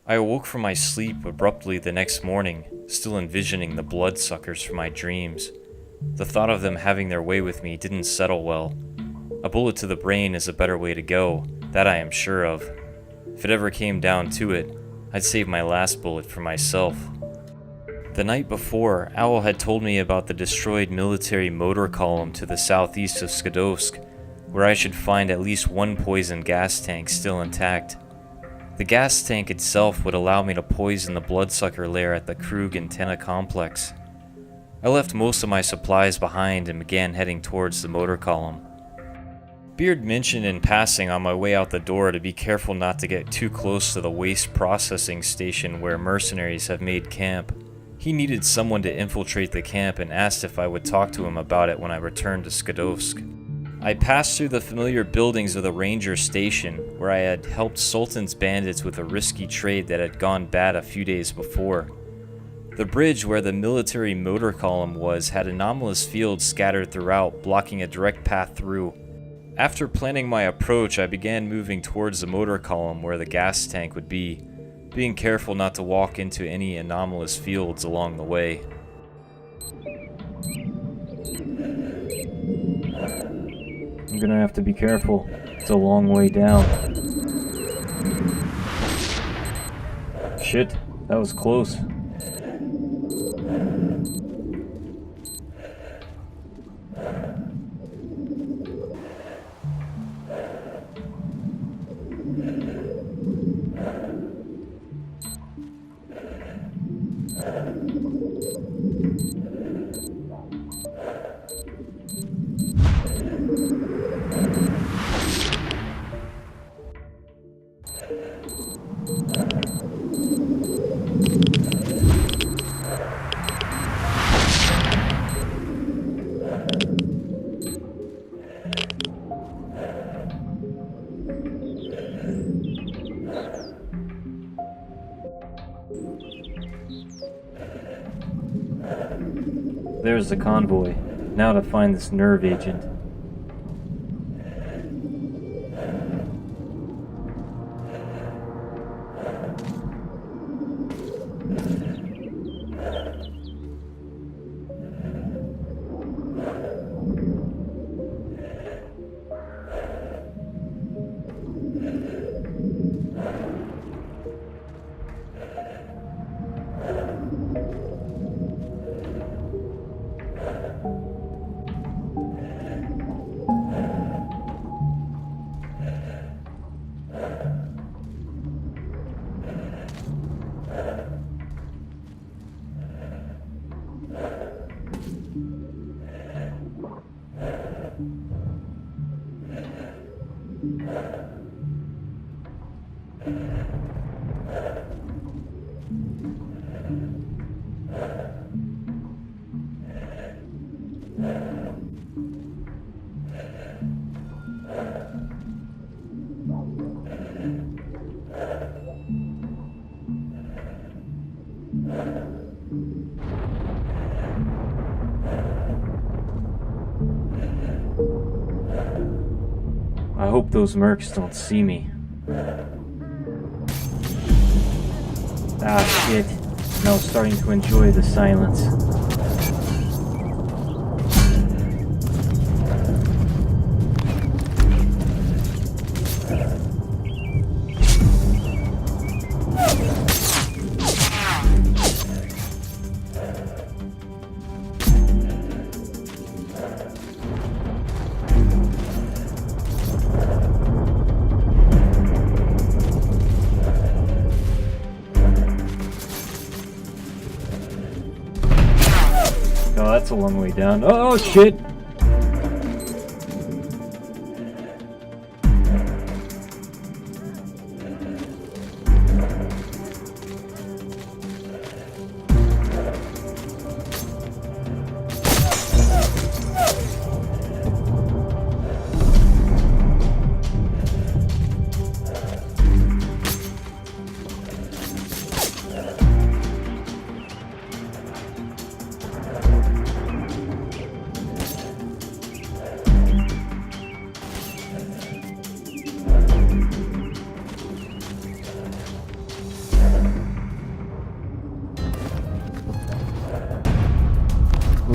I awoke from my sleep abruptly the next morning, still envisioning the bloodsuckers from my dreams. The thought of them having their way with me didn't settle well. A bullet to the brain is a better way to go, that I am sure of. If it ever came down to it, I'd save my last bullet for myself. The night before, Owl had told me about the destroyed military motor column to the southeast of Skadovsk, where I should find at least one poison gas tank still intact. The gas tank itself would allow me to poison the bloodsucker lair at the Krug antenna complex. I left most of my supplies behind and began heading towards the motor column. Beard mentioned in passing on my way out the door to be careful not to get too close to the waste processing station where mercenaries have made camp. He needed someone to infiltrate the camp and asked if I would talk to him about it when I returned to Skadovsk. I passed through the familiar buildings of the ranger station, where I had helped Sultan's bandits with a risky trade that had gone bad a few days before. The bridge where the military motor column was had anomalous fields scattered throughout, blocking a direct path through. After planning my approach, I began moving towards the motor column where the gas tank would be, being careful not to walk into any anomalous fields along the way. I'm gonna have to be careful. It's a long way down. Shit, that was close. There's the convoy. Now to find this nerve agent. I hope those mercs don't see me. Ah, shit. Now starting to enjoy the silence. Oh, that's a long way down. Oh, shit!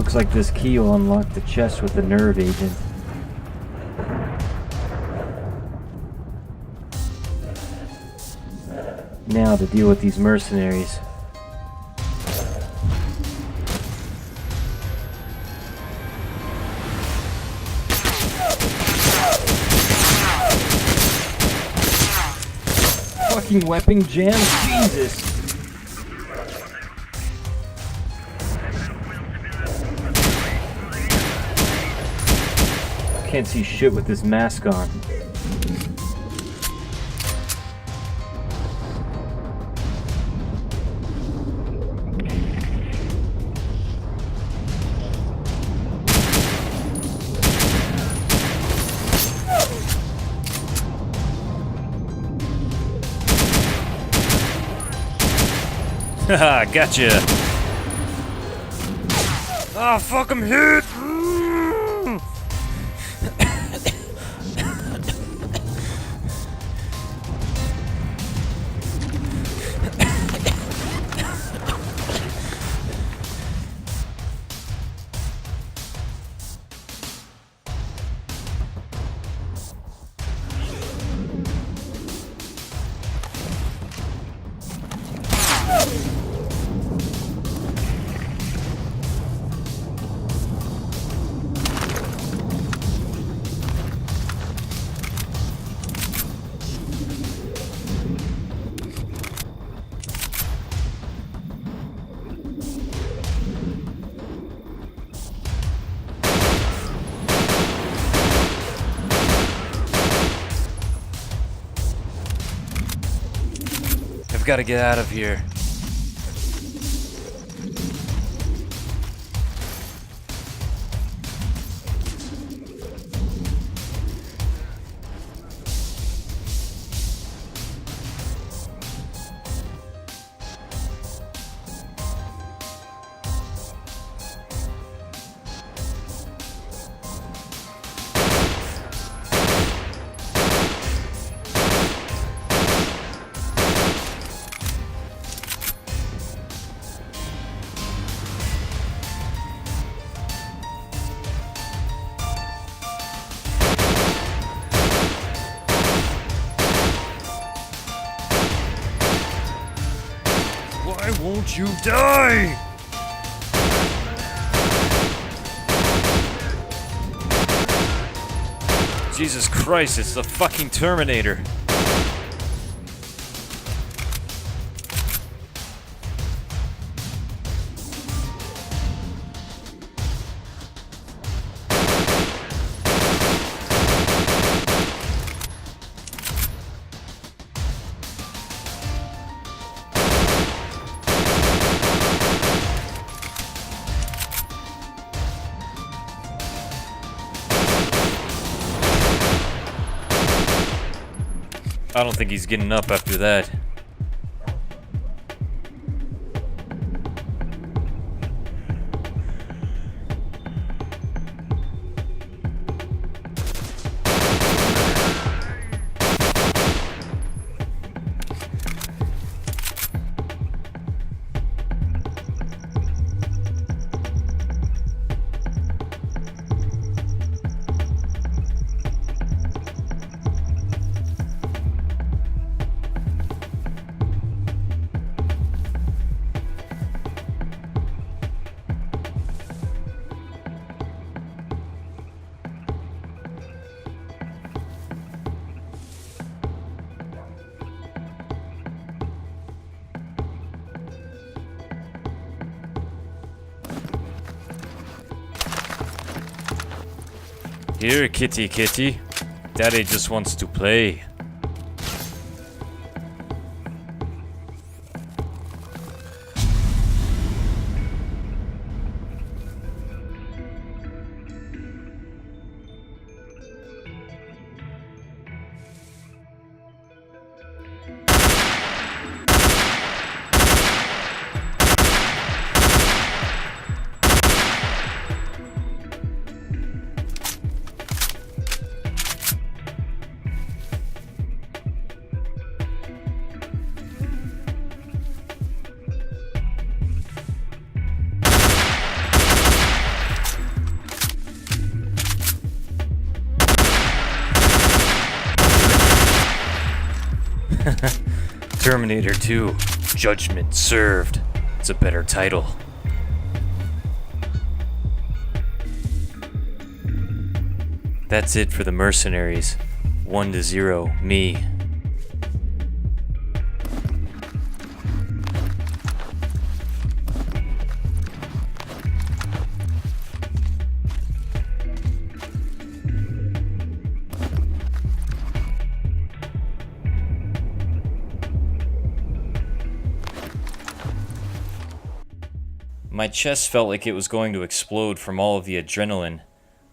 Looks like this key will unlock the chest with the nerve agent. Now to deal with these mercenaries. Fucking weapon jam, Jesus! Can't see shit with this mask on. Haha, gotcha! Ah, fuck, I'm hit! I've got to get out of here. Why won't you die? Jesus Christ, it's the fucking Terminator. I don't think he's getting up after that. Here, kitty kitty. Daddy just wants to play. Terminator 2, Judgment Served. It's a better title. That's it for the mercenaries. 1-0, me. My chest felt like it was going to explode from all of the adrenaline.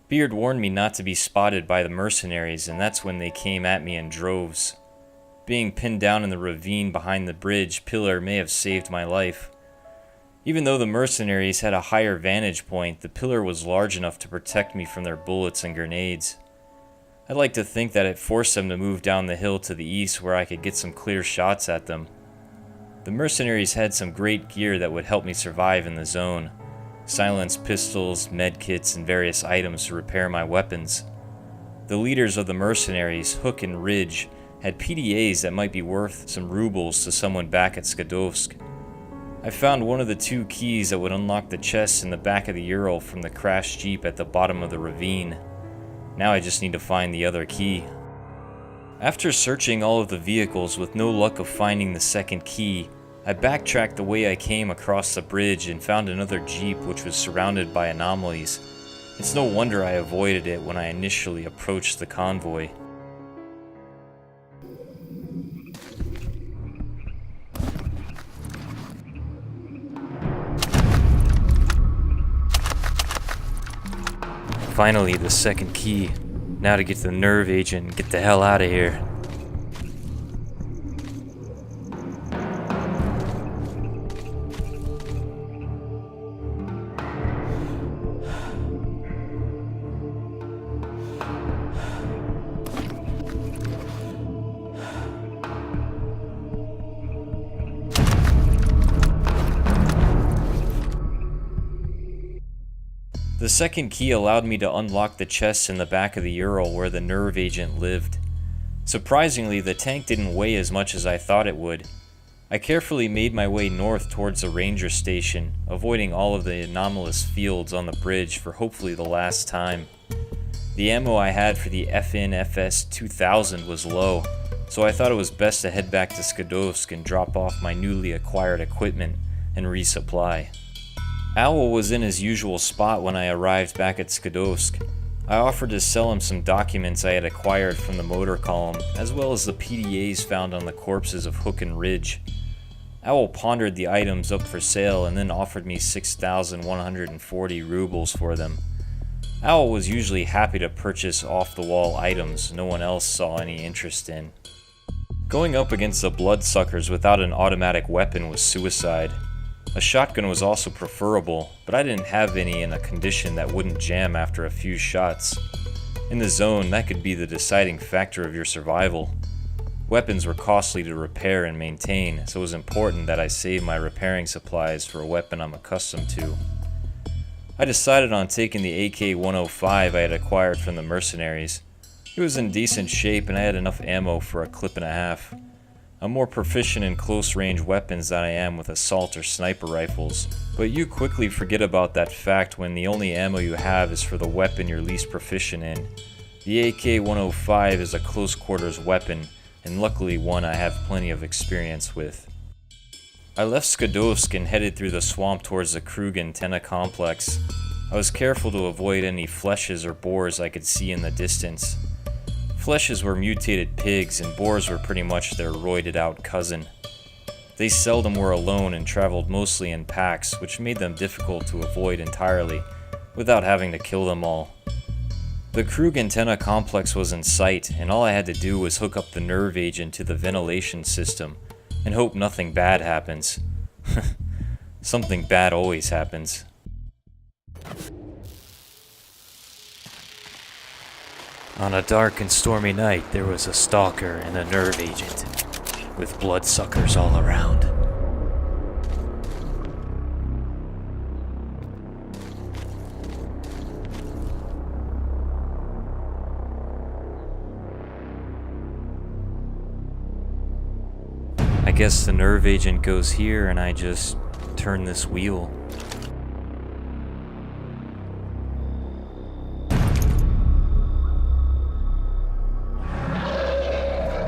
Beard warned me not to be spotted by the mercenaries, and that's when they came at me in droves. Being pinned down in the ravine behind the bridge pillar may have saved my life. Even though the mercenaries had a higher vantage point, the pillar was large enough to protect me from their bullets and grenades. I'd like to think that it forced them to move down the hill to the east where I could get some clear shots at them. The mercenaries had some great gear that would help me survive in the zone. Silenced pistols, medkits, and various items to repair my weapons. The leaders of the mercenaries, Hook and Ridge, had PDAs that might be worth some rubles to someone back at Skadovsk. I found one of the 2 keys that would unlock the chest in the back of the Ural from the crashed jeep at the bottom of the ravine. Now I just need to find the other key. After searching all of the vehicles with no luck of finding the second key, I backtracked the way I came across the bridge and found another jeep which was surrounded by anomalies. It's no wonder I avoided it when I initially approached the convoy. Finally, the second key. Now to get to the nerve agent and get the hell out of here. The second key allowed me to unlock the chest in the back of the Ural where the nerve agent lived. Surprisingly, the tank didn't weigh as much as I thought it would. I carefully made my way north towards the ranger station, avoiding all of the anomalous fields on the bridge for hopefully the last time. The ammo I had for the FN-FS 2000 was low, so I thought it was best to head back to Skadovsk and drop off my newly acquired equipment and resupply. Owl was in his usual spot when I arrived back at Skadovsk. I offered to sell him some documents I had acquired from the motor column, as well as the PDAs found on the corpses of Hook and Ridge. Owl pondered the items up for sale and then offered me 6,140 rubles for them. Owl was usually happy to purchase off-the-wall items no one else saw any interest in. Going up against the bloodsuckers without an automatic weapon was suicide. A shotgun was also preferable, but I didn't have any in a condition that wouldn't jam after a few shots. In the zone, that could be the deciding factor of your survival. Weapons were costly to repair and maintain, so it was important that I save my repairing supplies for a weapon I'm accustomed to. I decided on taking the AK-105 I had acquired from the mercenaries. It was in decent shape and I had enough ammo for a clip and a half. I'm more proficient in close-range weapons than I am with assault or sniper rifles, but you quickly forget about that fact when the only ammo you have is for the weapon you're least proficient in. The AK-105 is a close-quarters weapon, and luckily one I have plenty of experience with. I left Skadovsk and headed through the swamp towards the Krug antenna complex. I was careful to avoid any fleshes or boars I could see in the distance. Fleshes were mutated pigs and boars were pretty much their roided out cousin. They seldom were alone and traveled mostly in packs, which made them difficult to avoid entirely, without having to kill them all. The Krug antenna complex was in sight, and all I had to do was hook up the nerve agent to the ventilation system, and hope nothing bad happens. Something bad always happens. On a dark and stormy night, there was a stalker and a nerve agent, with bloodsuckers all around. I guess the nerve agent goes here and I just turn this wheel.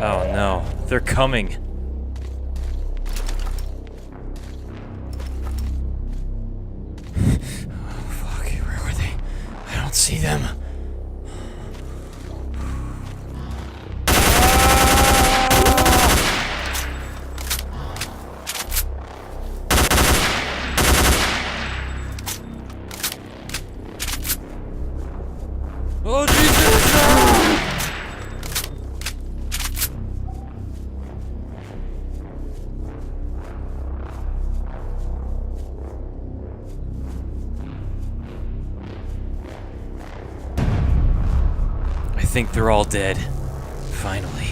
Oh no, they're coming. Oh, fuck, where were they? I don't see them. Oh, Jesus! No! I think they're all dead. Finally.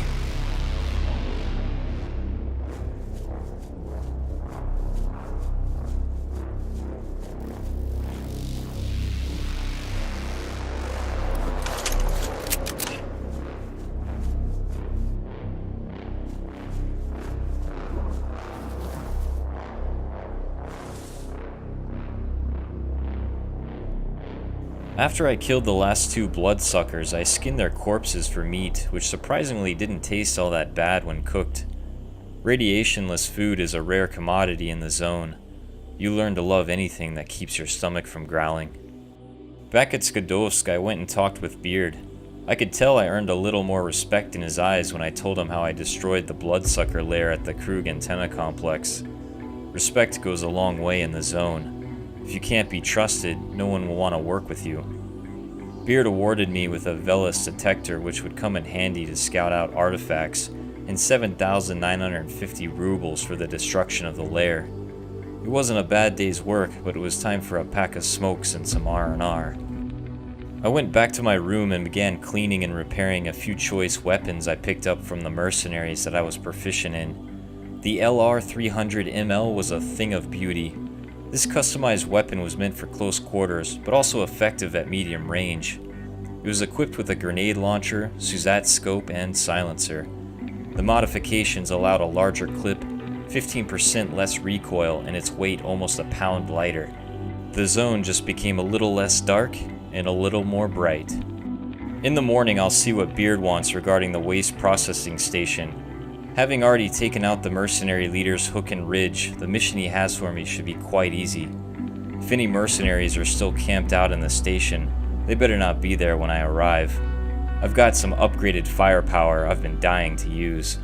After I killed the last 2 bloodsuckers, I skinned their corpses for meat, which surprisingly didn't taste all that bad when cooked. Radiationless food is a rare commodity in the zone. You learn to love anything that keeps your stomach from growling. Back at Skadovsk, I went and talked with Beard. I could tell I earned a little more respect in his eyes when I told him how I destroyed the bloodsucker lair at the Krug antenna complex. Respect goes a long way in the zone. If you can't be trusted, no one will want to work with you. Beard awarded me with a Velis detector which would come in handy to scout out artifacts, and 7,950 rubles for the destruction of the lair. It wasn't a bad day's work, but it was time for a pack of smokes and some R&R. I went back to my room and began cleaning and repairing a few choice weapons I picked up from the mercenaries that I was proficient in. The LR300ML was a thing of beauty. This customized weapon was meant for close quarters, but also effective at medium range. It was equipped with a grenade launcher, Suzat scope, and silencer. The modifications allowed a larger clip, 15% less recoil, and its weight almost a pound lighter. The zone just became a little less dark and a little more bright. In the morning, I'll see what Beard wants regarding the waste processing station. Having already taken out the mercenary leaders Hook and Ridge, the mission he has for me should be quite easy. If any mercenaries are still camped out in the station, they better not be there when I arrive. I've got some upgraded firepower I've been dying to use.